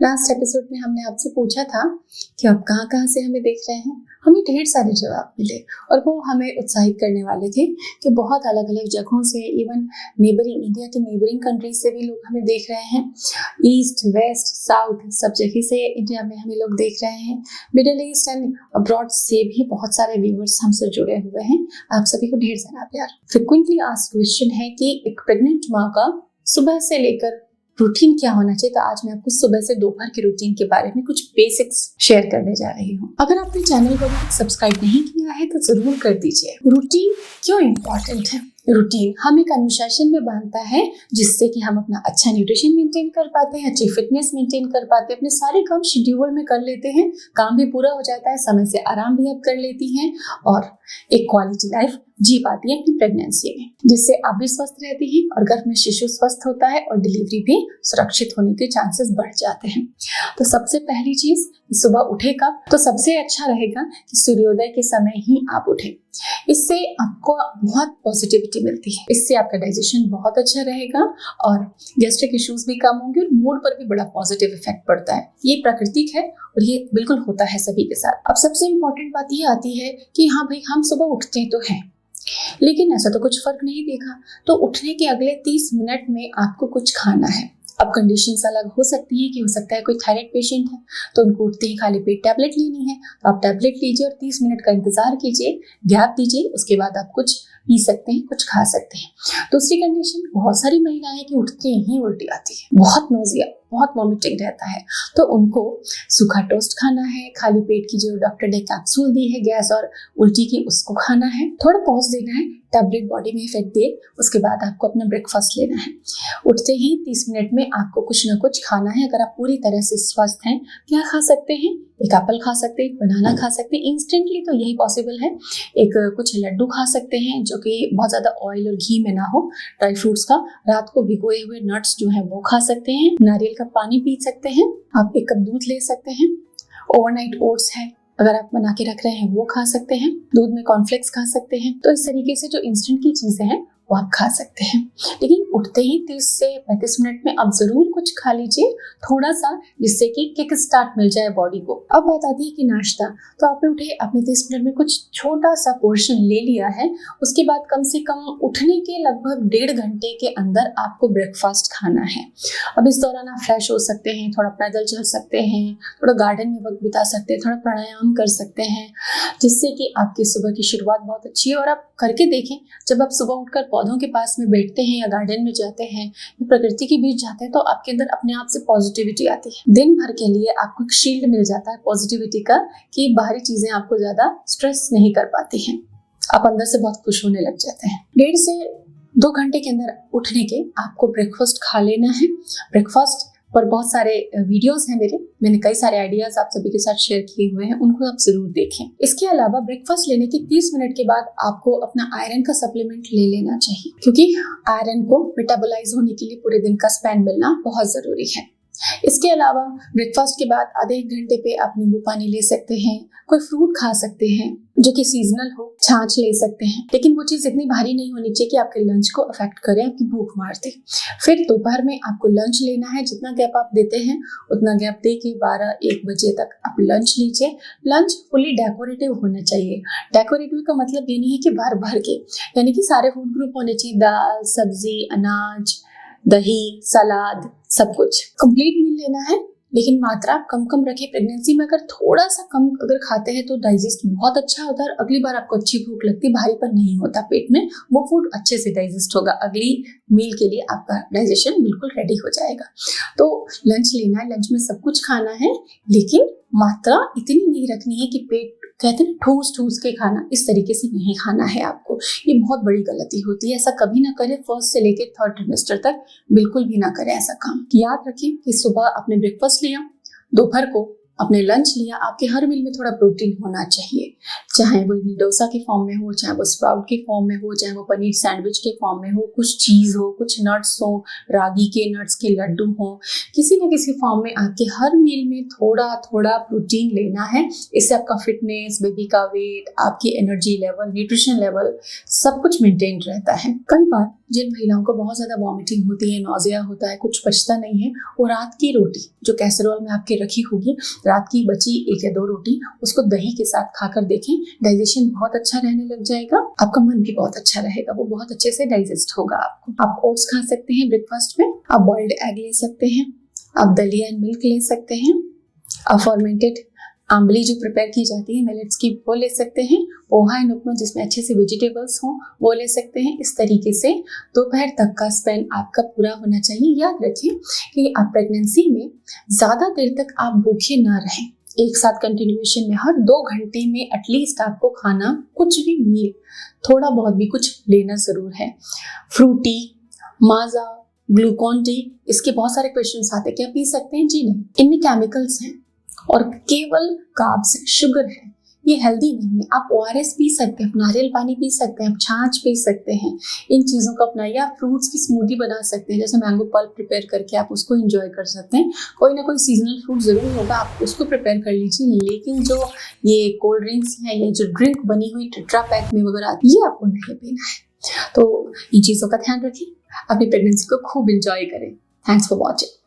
Last episode में हमने आपसे पूछा था कि आप कहाँ कहाँ से हमें देख रहे हैं। हमें ढेर सारे जवाब मिले और वो हमें उत्साहित करने वाले थे कि बहुत अलग अलग जगहों से, इवन इंडिया के नेबरिंग कंट्रीज से भी लोग हमें देख रहे हैं। ईस्ट, वेस्ट, साउथ सब जगह से इंडिया में हमें लोग देख रहे हैं। मिडिल ईस्ट एंड अब्रॉड से भी बहुत सारे व्यूअर्स हमसे जुड़े हुए हैं। आप सभी को ढेर सारा प्यार। फ्रिक्वेंटली आस्क्ड क्वेश्चन है कि एक प्रेग्नेंट माँ का सुबह से लेकर रूटीन क्या होना चाहिए। तो आज मैं आपको सुबह से दोपहर के रूटीन के बारे में कुछ बेसिक्स शेयर करने जा रही हूँ। अगर आपने चैनल को सब्सक्राइब नहीं किया है तो जरूर कर दीजिए। रूटीन क्यों इम्पोर्टेंट है? रूटीन हम एक अनुशासन में बांधता है जिससे कि हम अपना अच्छा न्यूट्रिशन मेंटेन कर पाते हैं, अच्छी फिटनेस मेंटेन कर पाते हैं, अपने सारे काम शेड्यूल में कर लेते हैं, काम भी पूरा हो जाता है, समय से आराम भी आप कर लेती हैं और एक क्वालिटी लाइफ जी पाती है अपनी प्रेगनेंसी में, जिससे आप भी स्वस्थ रहती हैं और गर्भ में शिशु स्वस्थ होता है और डिलीवरी भी सुरक्षित होने के चांसेस बढ़ जाते हैं। तो सबसे पहली चीज, सुबह उठे कब? तो सबसे अच्छा रहेगा कि सूर्योदय के समय ही आप उठें। इससे आपको बहुत पॉजिटिविटी मिलती है, इससे आपका डाइजेशन बहुत अच्छा रहेगा और गैस्ट्रिक इश्यूज भी कम होंगे और मूड पर भी बड़ा पॉजिटिव इफेक्ट पड़ता है। ये प्राकृतिक है और ये बिल्कुल होता है सभी के साथ। अब सबसे इम्पोर्टेंट बात ये आती है कि हाँ भाई, हम सुबह उठते तो हैं लेकिन ऐसा तो कुछ फर्क नहीं देखा। तो उठने के अगले 30 मिनट में आपको कुछ खाना है। अब कंडीशंस अलग हो सकती है कि हो सकता है कोई थायराइड पेशेंट है तो उनको उठते ही खाली पेट टैबलेट लेनी है, तो आप टैबलेट लीजिए और 30 मिनट का इंतजार कीजिए, गैप दीजिए, उसके बाद आप कुछ पी सकते हैं, कुछ खा सकते हैं। दूसरी कंडीशन, बहुत सारी महिलाएं कि उठते ही उल्टी आती है, बहुत नोजिया, बहुत वॉमिटिंग रहता है, तो उनको सूखा टोस्ट खाना है, खाली पेट की जो डॉक्टर ने कैप्सूल दी है गैस और उल्टी की उसको खाना है, थोड़ा पॉज देना है, टैबलेट बॉडी में इफेक्ट दे, उसके बाद आपको अपना ब्रेकफास्ट लेना है। उठते ही 30 मिनट में आपको कुछ ना कुछ खाना है। अगर आप पूरी तरह से स्वस्थ हैं, क्या खा सकते हैं? एक एप्पल खा सकते हैं, बनाना खा सकते हैं, इंस्टेंटली तो यही पॉसिबल है। एक कुछ लड्डू खा सकते हैं जो कि बहुत ज्यादा ऑयल और घी में ना हो, ड्राई फ्रूट्स का। रात को भिगोए हुए नट्स जो है वो खा सकते हैं, नारियल का पानी पी सकते हैं, आप 1 कप दूध ले सकते हैं, ओवरनाइट ओट्स है अगर आप बना के रख रहे हैं वो खा सकते हैं, दूध में कॉर्नफ्लेक्स खा सकते हैं। तो इस तरीके से जो इंस्टेंट की चीजें हैं वो आप खा सकते हैं। लेकिन उठते ही 30 से 35 मिनट में आप जरूर कुछ खा लीजिए थोड़ा सा, जिससे कि किक स्टार्ट मिल जाए बॉडी को। अब बात आती है कि नाश्ता, तो आपने उठे, अपने 30 मिनट में कुछ छोटा सा पोर्शन ले लिया है, उसके बाद कम से कम उठने के लगभग 1.5 घंटे के अंदर आपको ब्रेकफास्ट खाना है। अब इस दौरान आप फ्रेश हो सकते हैं, थोड़ा पैदल चल सकते हैं, थोड़ा गार्डन में वक्त बिता सकते हैं, थोड़ा प्राणायाम कर सकते हैं, जिससे कि आपकी सुबह की शुरुआत बहुत अच्छी है। और आप करके देखें, जब आप सुबह उठकर पौधों के पास में बैठते हैं या गार्डन में जाते हैं या प्रकृति के बीच जाते हैं तो आपके अंदर अपने आप से पॉजिटिविटी आती है। दिन भर के लिए आपको एक शील्ड मिल जाता है पॉजिटिविटी का कि बाहरी चीजें आपको ज्यादा स्ट्रेस नहीं कर पाती हैं, आप अंदर से बहुत खुश होने लग जाते हैं। 1.5 से 2 घंटे के अंदर उठने के आपको ब्रेकफास्ट खा लेना है। ब्रेकफास्ट पर बहुत सारे वीडियोस हैं मैंने कई सारे आइडियाज आप सभी के साथ शेयर किए हुए हैं, उनको आप जरूर देखें। इसके अलावा ब्रेकफास्ट लेने के 30 मिनट के बाद आपको अपना आयरन का सप्लीमेंट ले लेना चाहिए, क्योंकि आयरन को मेटाबोलाइज होने के लिए पूरे दिन का स्पैन मिलना बहुत जरूरी है। इसके अलावा ब्रेकफास्ट के बाद आधे 1 घंटे पे आप नींबू पानी ले सकते हैं, कोई फ्रूट खा सकते हैं जो कि सीजनल हो, छाछ ले सकते हैं, लेकिन वो चीज इतनी भारी नहीं होनी चाहिए कि आपके लंच को अफेक्ट करे, आपकी भूख मार दे। फिर दोपहर में आपको लंच लेना है, जितना गैप आप देते हैं उतना गैप दे के 12-1 बजे तक आप लंच लीजिए। लंच फुली डेकोरेटिव होना चाहिए। डेकोरेटिव का मतलब ये नहीं है कि भर भर के, यानी कि सारे फूड ग्रुप होने चाहिए, दाल, सब्जी, अनाज, दही, सलाद, सब कुछ कंप्लीट मील लेना है, लेकिन मात्रा कम कम रखें। प्रेगनेंसी में अगर थोड़ा सा कम अगर खाते हैं तो डाइजेस्ट बहुत अच्छा होता है और अगली बार आपको अच्छी भूख लगती है, भारीपन नहीं होता पेट में, वो फूड अच्छे से डाइजेस्ट होगा, अगली मील के लिए आपका डाइजेशन बिल्कुल रेडी हो जाएगा। तो लंच लेना है, लंच में सब कुछ खाना है, लेकिन मात्रा इतनी नहीं रखनी है कि पेट, कहते हैं ठूस ठूस के खाना, इस तरीके से नहीं खाना है आपको। ये बहुत बड़ी गलती होती है, ऐसा कभी ना करें। फर्स्ट से लेकर 3rd ट्रिमेस्टर तक बिल्कुल भी ना करें ऐसा काम। याद रखें कि सुबह आपने ब्रेकफास्ट लिया, दोपहर को आपने लंच लिया, आपके हर मील में थोड़ा प्रोटीन होना चाहिए। चाहे वो इडली डोसा के फॉर्म में हो, चाहे वो स्प्राउट के फॉर्म में हो, चाहे वो पनीर सैंडविच के फॉर्म में हो, कुछ चीज़ हो, कुछ नट्स हो, रागी के नट्स के लड्डू हो, किसी न किसी फॉर्म में आपके हर मील में थोड़ा थोड़ा प्रोटीन लेना है। इससे आपका फिटनेस, बेबी का वेट, आपकी एनर्जी लेवल, न्यूट्रिशन लेवल सब कुछ मेंटेन रहता है। कई बार जिन महिलाओं को बहुत ज़्यादा वॉमिटिंग होती है, नौजिया होता है, कुछ पचता नहीं है, वो रात की रोटी जो कैसरोल में आपके रखी होगी, रात की बची 1 या 2 रोटी, उसको दही के साथ खाकर देखें। डाइजेशन बहुत अच्छा रहने लग जाएगा, आपका मन भी बहुत अच्छा रहेगा, वो बहुत अच्छे से डाइजेस्ट होगा आपको। आप ओट्स खा सकते हैं ब्रेकफास्ट में, आप बॉइल्ड एग ले सकते हैं, आप दलिया एंड मिल्क ले सकते हैं, आप फॉर्मेंटेड आंवली जो प्रिपेयर की जाती है मिलेट्स की वो ले सकते हैं, पोहा एंड उपमा जिसमें अच्छे से वेजिटेबल्स हों वो ले सकते हैं। इस तरीके से दोपहर तक का स्पेन आपका पूरा होना चाहिए। याद रखें कि आप प्रेगनेंसी में ज़्यादा देर तक आप भूखे ना रहें। एक साथ कंटिन्यूएशन में हर 2 घंटे में एटलीस्ट आपको खाना कुछ भी मील थोड़ा बहुत भी कुछ लेना ज़रूर है। फ्रूटी, माजा, ग्लूकॉन डी, इसके बहुत सारे क्वेश्चंस आते हैं, क्या पी सकते हैं? जी नहीं, इनमें केमिकल्स हैं और केवल कार्ब्स, शुगर है, ये हेल्दी नहीं है। आप ORS पी सकते हैं, नारियल पानी पी सकते हैं, आप छाछ पी सकते हैं, इन चीज़ों को अपनाइए। आप फ्रूट्स की स्मूदी बना सकते हैं, जैसे मैंगो पल्प प्रिपेयर करके आप उसको एंजॉय कर सकते हैं। कोई ना कोई सीजनल फ्रूट ज़रूर होगा, आप उसको प्रिपेयर कर लीजिए। लेकिन जो ये कोल्ड ड्रिंक्स हैं, ये जो ड्रिंक बनी हुई टेट्रा पैक में वगैरह, ये आपको नहीं पीना है। तो इन चीज़ों का ध्यान रखिए, अपनी प्रेगनेंसी को खूब एंजॉय करें। Thanks for watching.